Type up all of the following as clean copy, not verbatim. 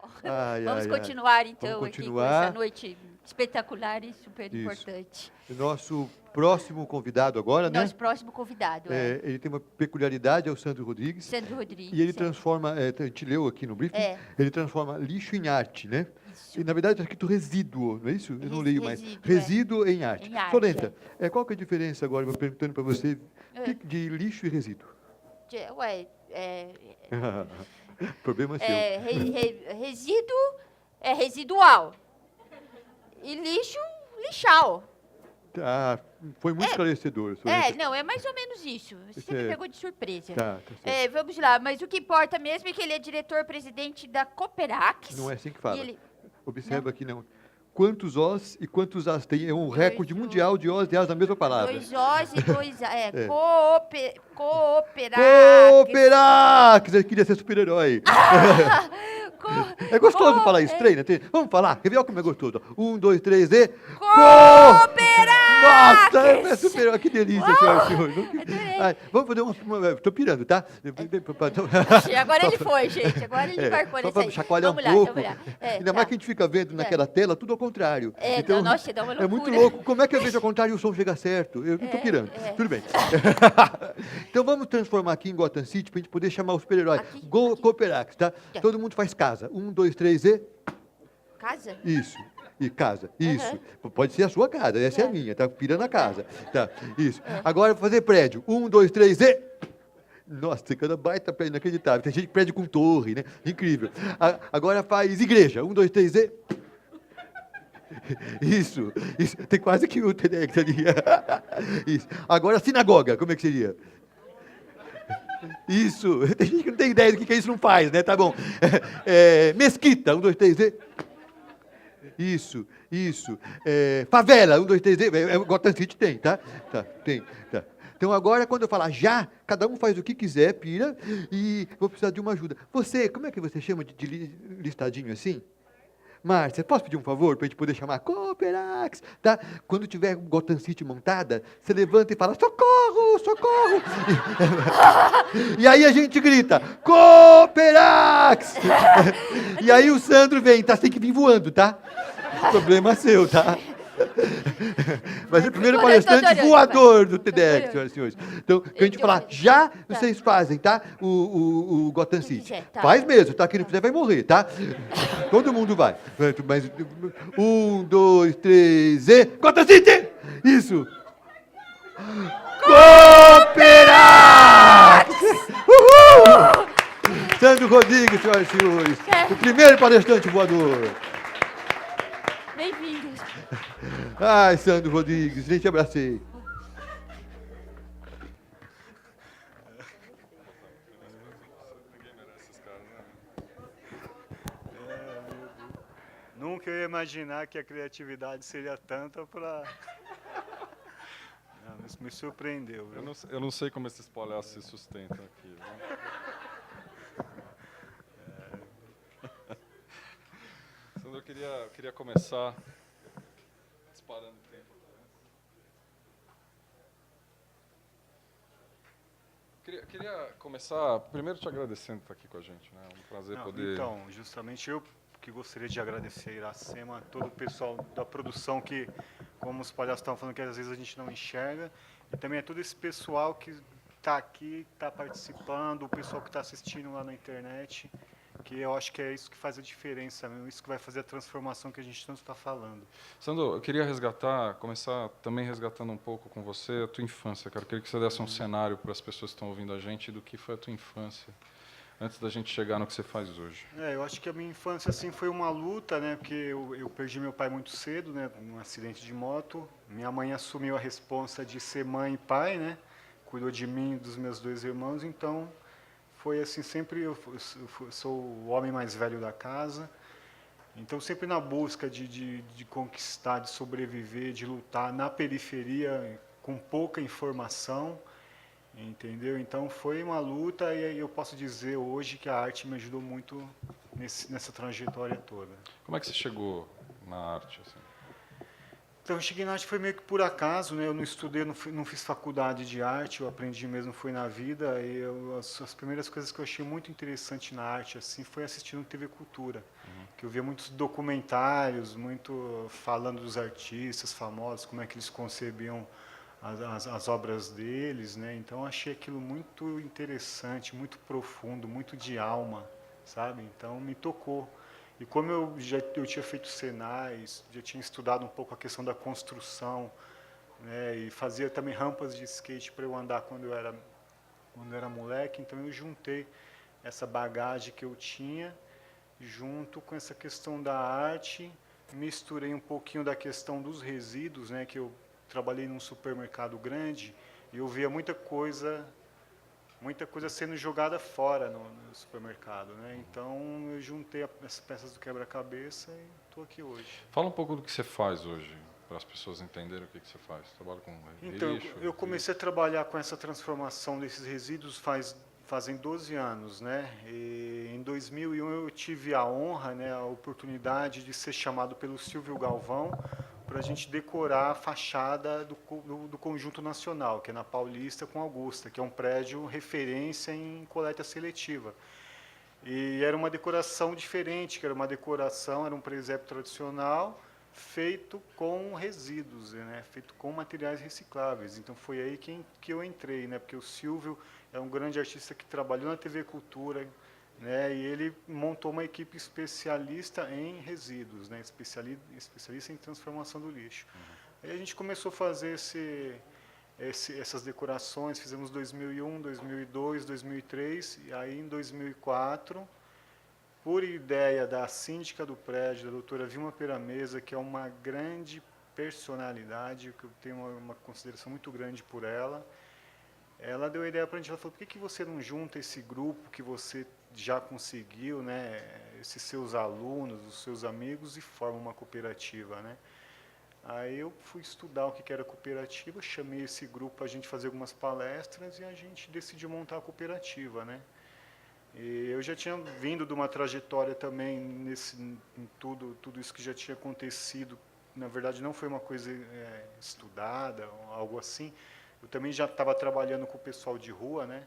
Bom, Ai, vamos ai, ai. continuar então Vamos aqui com continuar. essa noite espetacular e super Isso. importante. Nosso próximo convidado agora, né? Nosso próximo convidado é Ele tem uma peculiaridade, é o Sandro Rodrigues. Sandro E Rodrigues. ele transforma, a gente leu aqui no briefing, É. ele transforma lixo em arte, né? Isso. E, na verdade, está escrito resíduo, não é isso? Eu não leio mais. Resíduo, Resíduo em arte. Em arte, Solenta, qual que é a diferença agora, eu perguntando para você, de lixo e resíduo? Problema seu. Resíduo é residual. E lixo, lixal. Ah, foi muito esclarecedor, Solenta. Não, é mais ou menos isso. Você me pegou de surpresa. Tá certo. Vamos lá, mas o que importa mesmo é que ele é diretor-presidente da Cooperax. Não é assim que fala. E ele... Observa aqui, não. Quantos Os e quantos As tem? É um recorde mundial de Os e As na mesma palavra. 2 Os e 2 A. Cooperax. Cooperax! Eu queria ser super-herói. É gostoso falar isso, treina. Vamos falar? Quer ver como é gostoso? 1, 2, 3 e... Cooperax! Nossa, é super-herói. Que delícia, senhoras e senhores. Adorei. Ai, vamos fazer uma... Estou pirando, tá? Agora ele foi, gente. Agora ele embarcou nessa aí. Chacoalhar Vamos um lá, pouco. vamos lá. Ainda mais que a gente fica vendo naquela tela, tudo ao contrário. Então, nossa, dá uma loucura. É muito louco. Como é que eu vejo ao contrário e o som chega certo? Eu estou pirando. Tudo bem. Então vamos transformar aqui em Gotham City para a gente poder chamar o super-herói. Cooperax, tá? Todo mundo faz casa. 1, 2, 3 e... Casa? Isso. E casa. Isso. Pode ser a sua casa. Essa é a minha. Tá pirando a casa. Tá. Isso. Agora fazer prédio. 1, 2, 3 e... Nossa, cada baita prédio inacreditável. Tem gente que prédio com torre, né? Incrível. Agora faz igreja. 1, 2, 3 e... Isso. Tem quase que o TEDx ali. Isso. Agora sinagoga. Como é que seria? Isso. Tem gente que não tem ideia do que isso não faz, né? Tá bom. Mesquita. 1, 2, 3 e... Isso. Favela, 1, 2, 3, Gotham City tem, tá? Tem. Então agora, quando eu falar já, cada um faz o que quiser, pira, e vou precisar de uma ajuda. Você, como é que você chama de listadinho assim? Márcia, posso pedir um favor para a gente poder chamar Cooperax, tá? Quando tiver Gotham City montada, você levanta e fala, socorro, socorro! E aí a gente grita, Cooperax! E aí o Sandro vem, tá? Você tem que vir voando, tá? Problema seu, tá? Vai ser o primeiro palestrante voador do TEDx, senhoras e senhores. Então, quando a gente falar já, vocês fazem, tá? O Gotham City. Faz mesmo, tá? Quem não fizer vai morrer, tá? Todo mundo vai. Mas 1, 2, 3 e... Gotham City! Isso! Cooperax! Uhul! Sandro Rodrigues, senhoras e senhores. O primeiro palestrante voador. Bem-vindos. Ai, Sandro Rodrigues, nem te abracei. Nunca ia imaginar que a criatividade seria tanta para... Isso me surpreendeu. Viu? Eu não sei como esses palhaços se sustentam aqui. Sandro, eu queria começar disparando o tempo. Queria começar primeiro te agradecendo por estar aqui com a gente, né? É um prazer poder... Então, justamente eu que gostaria de agradecer a Iracema, todo o pessoal da produção que, como os palhaços estavam falando, que às vezes a gente não enxerga, e também é todo esse pessoal que está aqui, está participando, o pessoal que está assistindo lá na internet, que eu acho que é isso que faz a diferença, isso que vai fazer a transformação que a gente tanto está falando. Sandro, eu queria começar também resgatando um pouco com você a tua infância, cara. Eu queria que você desse um cenário para as pessoas que estão ouvindo a gente do que foi a tua infância, antes da gente chegar no que você faz hoje. Eu acho que a minha infância assim foi uma luta, né? Porque eu perdi meu pai muito cedo, né? Num acidente de moto. Minha mãe assumiu a responsa de ser mãe e pai, né? Cuidou de mim e dos meus 2 irmãos, então foi assim, sempre eu sou o homem mais velho da casa. Então sempre na busca de conquistar, de sobreviver, de lutar na periferia com pouca informação. Entendeu? Então foi uma luta e eu posso dizer hoje que a arte me ajudou muito nessa trajetória toda. Como é que você chegou na arte? Assim? Então, eu cheguei na arte foi meio que por acaso, né? Eu não estudei, não fiz faculdade de arte, eu aprendi mesmo foi na vida. E as primeiras coisas que eu achei muito interessante na arte assim foi assistindo TV Cultura, que eu via muitos documentários, muito falando dos artistas famosos, como é que eles concebiam as obras deles, né? Então, eu achei aquilo muito interessante, muito profundo, muito de alma, sabe? Então, me tocou. E como eu tinha feito Senais, já tinha estudado um pouco a questão da construção, né, e fazia também rampas de skate para eu andar quando eu era moleque, então eu juntei essa bagagem que eu tinha junto com essa questão da arte, misturei um pouquinho da questão dos resíduos, né, que eu trabalhei num supermercado grande e eu via muita coisa sendo jogada fora no supermercado, né? Então eu juntei as peças do quebra-cabeça e estou aqui hoje. Fala um pouco do que você faz hoje, para as pessoas entenderem o que você faz. Trabalha com Então, lixo? eu comecei a trabalhar com essa transformação desses resíduos fazem 12 anos, né? E em 2001 eu tive a honra, né, a oportunidade de ser chamado pelo Silvio Galvão para a gente decorar a fachada do Conjunto Nacional, que é na Paulista com Augusta, que é um prédio referência em coleta seletiva. E era uma decoração diferente, que era um presépio tradicional feito com resíduos, né? Feito com materiais recicláveis. Então foi aí que eu entrei, né? Porque o Silvio é um grande artista que trabalhou na TV Cultura, né? E ele montou uma equipe especialista em resíduos, né? Especialista em transformação do lixo. Aí a gente começou a fazer essas decorações, fizemos 2001, 2002, 2003, e aí em 2004, por ideia da síndica do prédio, da doutora Vilma Peramesa, que é uma grande personalidade, que eu tenho uma consideração muito grande por ela, ela deu a ideia para a gente, ela falou, por que você não junta esse grupo que você já conseguiu, né, esses seus alunos, os seus amigos, e forma uma cooperativa, né? Aí eu fui estudar o que era cooperativa, chamei esse grupo para a gente fazer algumas palestras e a gente decidiu montar a cooperativa, né? E eu já tinha vindo de uma trajetória também em tudo isso que já tinha acontecido. Na verdade, não foi uma coisa estudada, algo assim. Eu também já estava trabalhando com o pessoal de rua, né?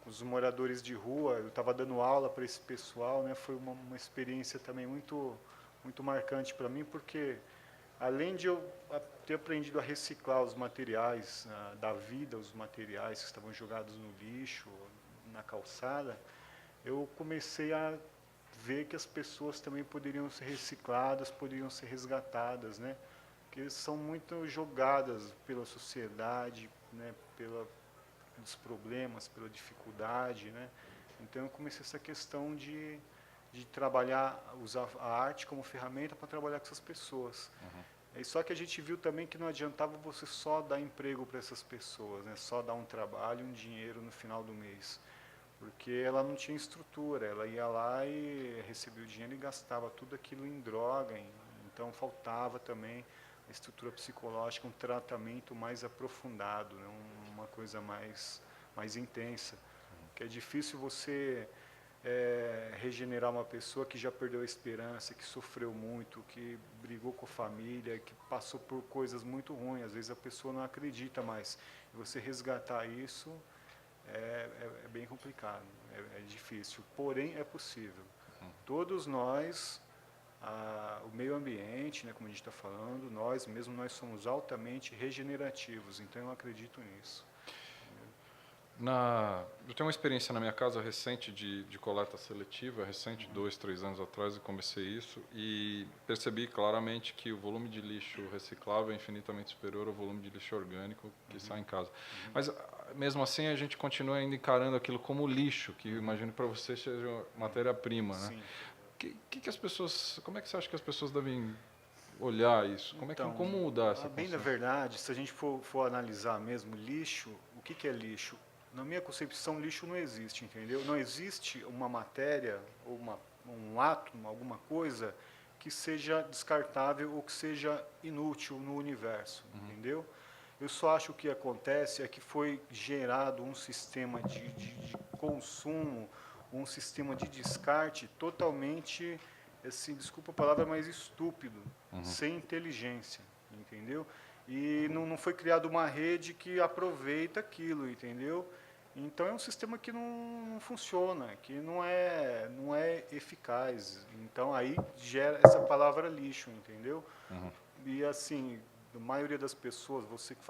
Com os moradores de rua. Eu estava dando aula para esse pessoal, né? Foi uma experiência também muito marcante para mim, porque além de eu ter aprendido a reciclar os materiais da vida, os materiais que estavam jogados no lixo, na calçada, eu comecei a ver que as pessoas também poderiam ser recicladas, poderiam ser resgatadas, né? Porque são muito jogadas pela sociedade, né? Pelos problemas, pela dificuldade, né? Então eu comecei essa questão de trabalhar, usar a arte como ferramenta para trabalhar com essas pessoas. E só que a gente viu também que não adiantava você só dar emprego para essas pessoas, né? Só dar um trabalho, um dinheiro no final do mês. Porque ela não tinha estrutura, ela ia lá e recebia o dinheiro e gastava tudo aquilo em droga, então faltava também a estrutura psicológica, um tratamento mais aprofundado, né? Uma coisa mais intensa. Que é difícil você regenerar uma pessoa que já perdeu a esperança, que sofreu muito, que brigou com a família, que passou por coisas muito ruins. Às vezes a pessoa não acredita mais. E você resgatar isso é bem complicado, é difícil. Porém, é possível. Todos nós, o meio ambiente, né, como a gente está falando, nós somos altamente regenerativos. Então, eu acredito nisso. Eu tenho uma experiência na minha casa recente de coleta seletiva, recente, 2, 3 anos atrás eu comecei isso e percebi claramente que o volume de lixo reciclável é infinitamente superior ao volume de lixo orgânico que sai em casa. Mas, mesmo assim, a gente continua ainda encarando aquilo como lixo, que eu imagino para você seja matéria-prima, né? Sim. Que as pessoas, como é que você acha que as pessoas devem olhar isso? Como mudar essa bem consciência? na verdade, se a gente for analisar mesmo lixo, o que é lixo? Na minha concepção, lixo não existe, entendeu? Não existe uma matéria ou um átomo, alguma coisa que seja descartável ou que seja inútil no universo, entendeu? Eu só acho que o que acontece é que foi gerado um sistema de consumo, um sistema de descarte totalmente, assim, desculpa a palavra, mas estúpido, sem inteligência, entendeu? E não foi criada uma rede que aproveita aquilo, entendeu? Então é um sistema que não funciona, que não é eficaz. Então aí gera essa palavra lixo, entendeu? E assim, a maioria das pessoas, você que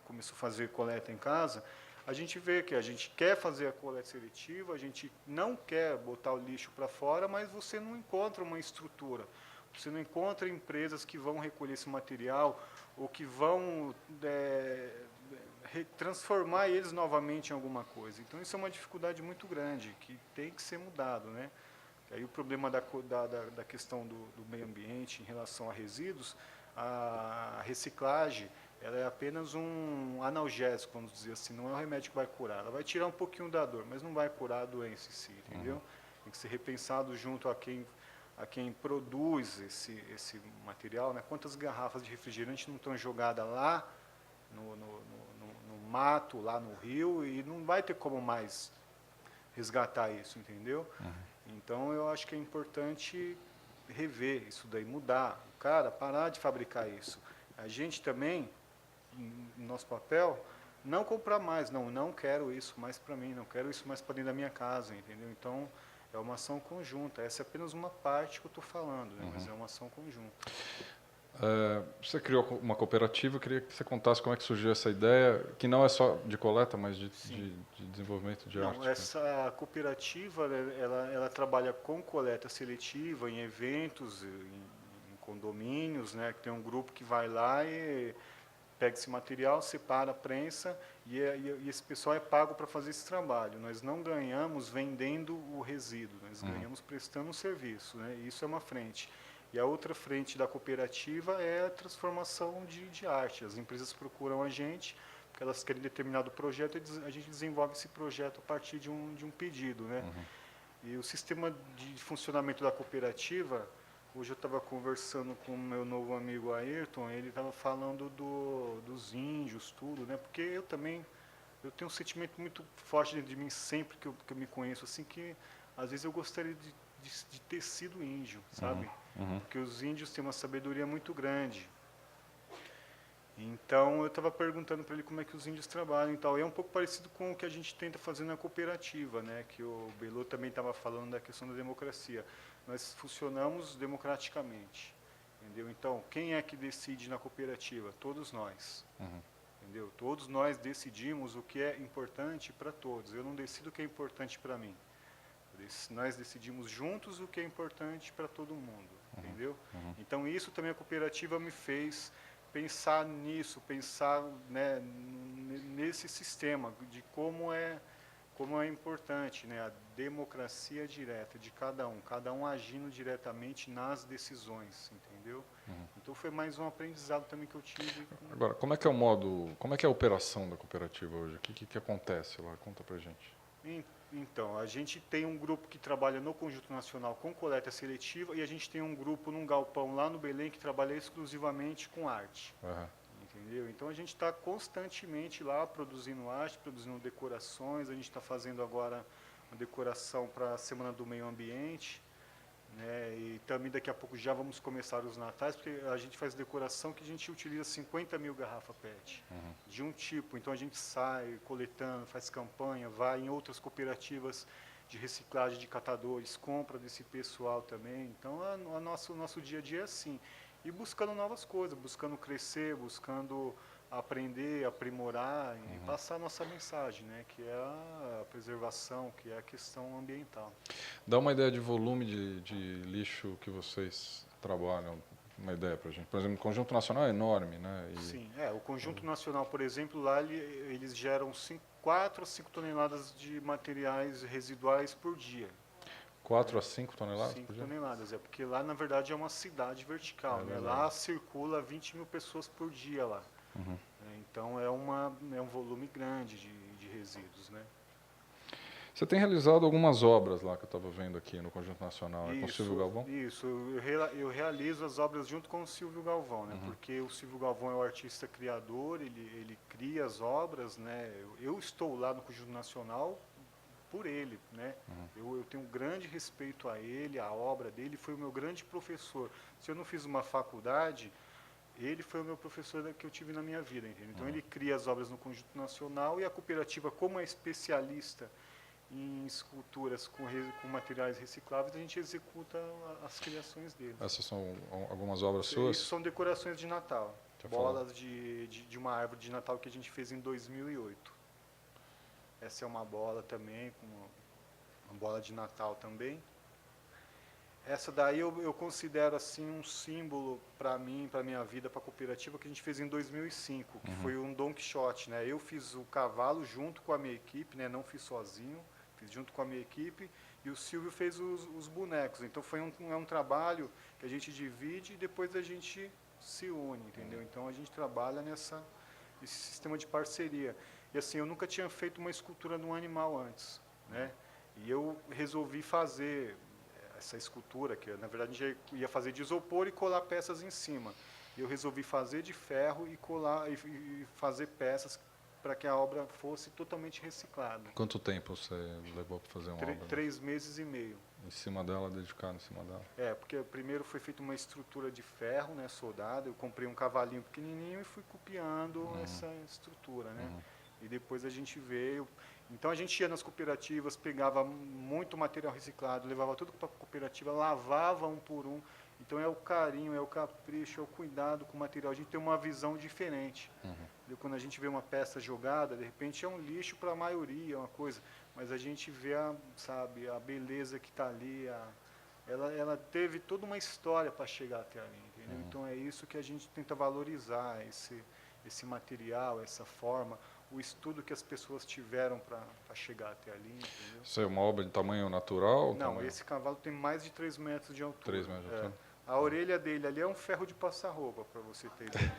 começou a fazer coleta em casa, a gente vê que a gente quer fazer a coleta seletiva, a gente não quer botar o lixo para fora, mas você não encontra uma estrutura. Você não encontra empresas que vão recolher esse material ou que vão transformar eles novamente em alguma coisa. Então, isso é uma dificuldade muito grande, que tem que ser mudado, né? Aí o problema da questão do meio ambiente em relação a resíduos, a reciclagem, ela é apenas um analgésico, vamos dizer assim, não é um remédio que vai curar. Ela vai tirar um pouquinho da dor, mas não vai curar a doença em si, entendeu? Tem que ser repensado junto a quem produz esse material, né? Quantas garrafas de refrigerante não estão jogadas lá no mato, lá no rio, e não vai ter como mais resgatar isso, entendeu? Então, eu acho que é importante rever isso daí, mudar. O cara parar de fabricar isso. A gente também, no nosso papel, não comprar mais. Não quero isso mais para mim, não quero isso mais para dentro da minha casa, entendeu? Então, é uma ação conjunta. Essa é apenas uma parte que eu estou falando, né? Mas é uma ação conjunta. Você criou uma cooperativa, eu queria que você contasse como é que surgiu essa ideia, que não é só de coleta, mas de desenvolvimento de arte. Essa cooperativa, ela trabalha com coleta seletiva em eventos, em condomínios, né? Que tem um grupo que vai lá e pega esse material, separa a prensa e esse pessoal é pago para fazer esse trabalho. Nós não ganhamos vendendo o resíduo, nós ganhamos prestando um serviço, né? Isso é uma frente. E a outra frente da cooperativa é a transformação de arte. As empresas procuram a gente, porque elas querem determinado projeto, e a gente desenvolve esse projeto a partir de um pedido, né? E o sistema de funcionamento da cooperativa, hoje eu estava conversando com o meu novo amigo Ayrton, ele estava falando dos índios, tudo, né? Porque eu tenho um sentimento muito forte dentro de mim sempre que eu me conheço, assim, que às vezes eu gostaria de ter sido índio, sabe? Porque os índios têm uma sabedoria muito grande. Então, eu estava perguntando para ele como é que os índios trabalham e tal. E é um pouco parecido com o que a gente tenta fazer na cooperativa, né? Que o Belo também estava falando da questão da democracia. Nós funcionamos democraticamente, entendeu? Então, quem é que decide na cooperativa? Todos nós, entendeu? Todos nós decidimos o que é importante para todos. Eu não decido o que é importante para mim. Nós decidimos juntos o que é importante para todo mundo, entendeu? Então, isso também a cooperativa me fez pensar nisso, pensar, né, nesse sistema, de como é importante, né, a democracia direta de cada um agindo diretamente nas decisões, entendeu? Então, foi mais um aprendizado também que eu tive. Agora, como é que é a operação da cooperativa hoje? O que acontece lá? Conta pra gente. Então, a gente tem um grupo que trabalha no Conjunto Nacional com coleta seletiva e a gente tem um grupo num galpão lá no Belém que trabalha exclusivamente com arte. Entendeu? Então, a gente está constantemente lá produzindo arte, produzindo decorações. A gente está fazendo agora uma decoração para a Semana do Meio Ambiente, né? E também daqui a pouco já vamos começar os natais, porque a gente faz decoração que a gente utiliza 50 mil garrafas PET, de um tipo. Então a gente sai coletando, faz campanha, vai em outras cooperativas de reciclagem de catadores, compra desse pessoal também. Então o nosso dia a dia é assim. E buscando novas coisas, buscando crescer, buscando aprender, aprimorar e passar a nossa mensagem, né, que é a preservação, que é a questão ambiental. Dá uma ideia de volume de lixo que vocês trabalham, uma ideia para a gente. Por exemplo, o Conjunto Nacional é enorme, né? Sim, o Conjunto Nacional, por exemplo, lá eles geram 4 a 5 toneladas de materiais residuais por dia. 4 a 5 toneladas 5 por dia? toneladas, porque lá, na verdade, é uma cidade vertical, né? Lá circula 20 mil pessoas por dia lá. Então, é um volume grande de resíduos, né? Você tem realizado algumas obras lá que eu estava vendo aqui no Conjunto Nacional, com o Isso, Silvio Galvão? Isso, eu realizo as obras junto com o Silvio Galvão, né? Porque o Silvio Galvão é o artista criador, ele cria as obras, né? Eu estou lá no Conjunto Nacional por ele, né? Eu tenho um grande respeito a ele, a obra dele, foi o meu grande professor. Se eu não fiz uma faculdade, ele foi o meu professor que eu tive na minha vida, entendeu? Então ele cria as obras no Conjunto Nacional e a cooperativa, como é especialista em esculturas com materiais recicláveis, a gente executa as criações dele. Essas são algumas obras suas? Isso são decorações de Natal, Quer bolas de uma árvore de Natal que a gente fez em 2008. Essa é uma bola também, com uma bola de Natal também. Essa daí eu considero assim um símbolo para mim, para minha vida, para a cooperativa, que a gente fez em 2005, que foi um Don Quixote, né? Eu fiz o cavalo junto com a minha equipe, né? Não fiz sozinho, fiz junto com a minha equipe, e o Silvio fez os bonecos. Então foi um trabalho que a gente divide e depois a gente se une, entendeu? Então a gente trabalha nesse sistema de parceria. E assim, eu nunca tinha feito uma escultura de um animal antes, né? E eu resolvi fazer essa escultura, que na verdade a gente ia fazer de isopor e colar peças em cima. Eu resolvi fazer de ferro e colar e fazer peças para que a obra fosse totalmente reciclada. Quanto tempo você levou para fazer uma obra? 3 meses e meio. Em cima dela, dedicado em cima dela? Porque primeiro foi feita uma estrutura de ferro, né, soldada. Eu comprei um cavalinho pequenininho e fui copiando essa estrutura, né? E depois a gente veio. Então a gente ia nas cooperativas, pegava muito material reciclado, levava tudo para a cooperativa, lavava um por um. Então é o carinho, é o capricho, é o cuidado com o material. A gente tem uma visão diferente. Quando a gente vê uma peça jogada, de repente é um lixo para a maioria, uma coisa. Mas a gente vê a beleza que está ali. Ela teve toda uma história para chegar até ali, entendeu? Então é isso que a gente tenta valorizar, esse material, essa forma, o estudo que as pessoas tiveram para chegar até ali, entendeu? Isso é uma obra de tamanho natural? Não, esse cavalo tem mais de 3 metros de altura. 3 metros de altura. A orelha dele ali é um ferro de passar roupa, para você ter ideia.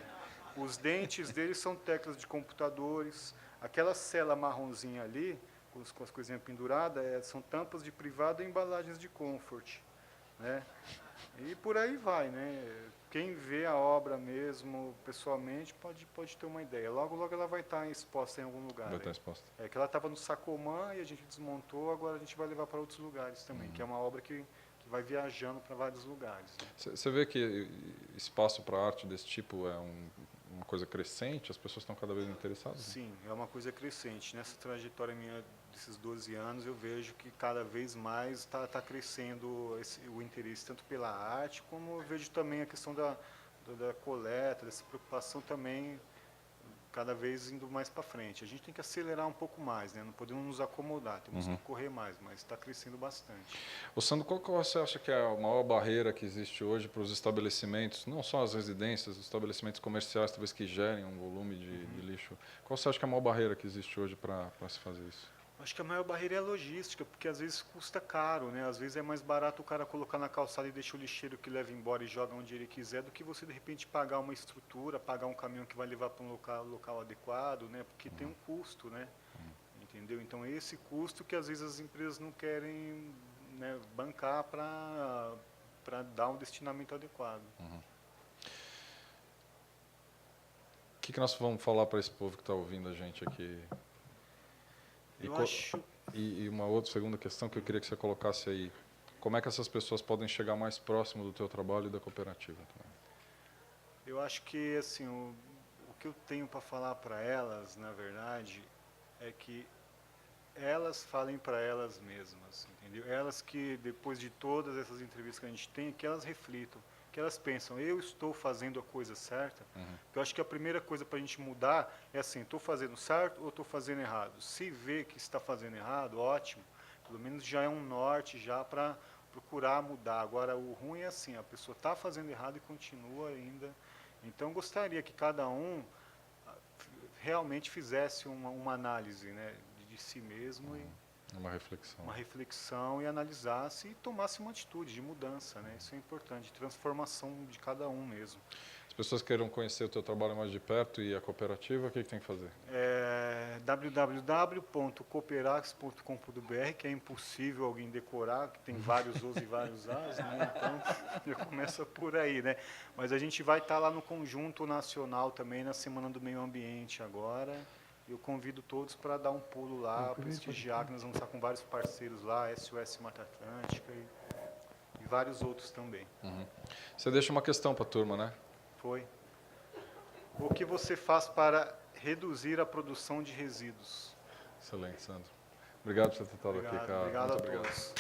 Os dentes dele são teclas de computadores. Aquela cela marronzinha ali, com as coisinhas penduradas, são tampas de privado e embalagens de comfort, né? E por aí vai, né? Quem vê a obra mesmo, pessoalmente, pode ter uma ideia. Logo, logo ela vai estar exposta em algum lugar. Vai estar exposta. Que ela estava no Sacomã e a gente desmontou, agora a gente vai levar para outros lugares também, que é uma obra que vai viajando para vários lugares. Né? Você vê que espaço para arte desse tipo é uma coisa crescente? As pessoas estão cada vez interessadas? Sim, é uma coisa crescente. Nessa trajetória minha desses 12 anos, eu vejo que cada vez mais está crescendo o interesse tanto pela arte, como eu vejo também a questão da coleta, dessa preocupação também cada vez indo mais para frente. A gente tem que acelerar um pouco mais, né? Não podemos nos acomodar, temos que correr mais, mas está crescendo bastante. Ô Sandro, qual que você acha que é a maior barreira que existe hoje para os estabelecimentos, não só as residências, os estabelecimentos comerciais, talvez que gerem um volume de lixo? Qual você acha que é a maior barreira que existe hoje para se fazer isso? Acho que a maior barreira é a logística, porque às vezes custa caro, né? Às vezes é mais barato o cara colocar na calçada e deixar o lixeiro que leva embora e joga onde ele quiser, do que você de repente pagar uma estrutura, pagar um caminhão que vai levar para um local adequado, né? Porque tem um custo, né? Entendeu? Então esse custo que às vezes as empresas não querem, né, bancar para dar um destinamento adequado. O que nós vamos falar para esse povo que está ouvindo a gente aqui? E uma outra segunda questão que eu queria que você colocasse aí, como é que essas pessoas podem chegar mais próximo do teu trabalho e da cooperativa também? Eu acho que assim, o que eu tenho para falar para elas, na verdade, é que elas falem para elas mesmas, entendeu? Elas que, depois de todas essas entrevistas que a gente tem, que elas reflitam, que elas pensam, eu estou fazendo a coisa certa? Eu acho que a primeira coisa para a gente mudar é assim, estou fazendo certo ou estou fazendo errado? Se vê que está fazendo errado, ótimo, pelo menos já é um norte já para procurar mudar. Agora, o ruim é assim, a pessoa está fazendo errado e continua ainda. Então, gostaria que cada um realmente fizesse uma análise, né, de si mesmo e Uma reflexão e analisasse e tomasse uma atitude de mudança, né? Isso é importante, de transformação de cada um mesmo. As pessoas queiram conhecer o teu trabalho mais de perto e a cooperativa, o que tem que fazer? www.cooperax.com.br, que é impossível alguém decorar, que tem vários Os e vários As, né? Então, já começa por aí, né? Mas a gente vai estar lá no Conjunto Nacional também, na Semana do Meio Ambiente agora. Eu convido todos para dar um pulo lá, prestigiar, que nós vamos estar com vários parceiros lá, SOS Mata Atlântica e vários outros também. Você deixa uma questão para a turma, né? Foi. O que você faz para reduzir a produção de resíduos? Excelente, Sandro. Obrigado por você ter estado aqui, cara. Obrigado Muito a obrigado. todos.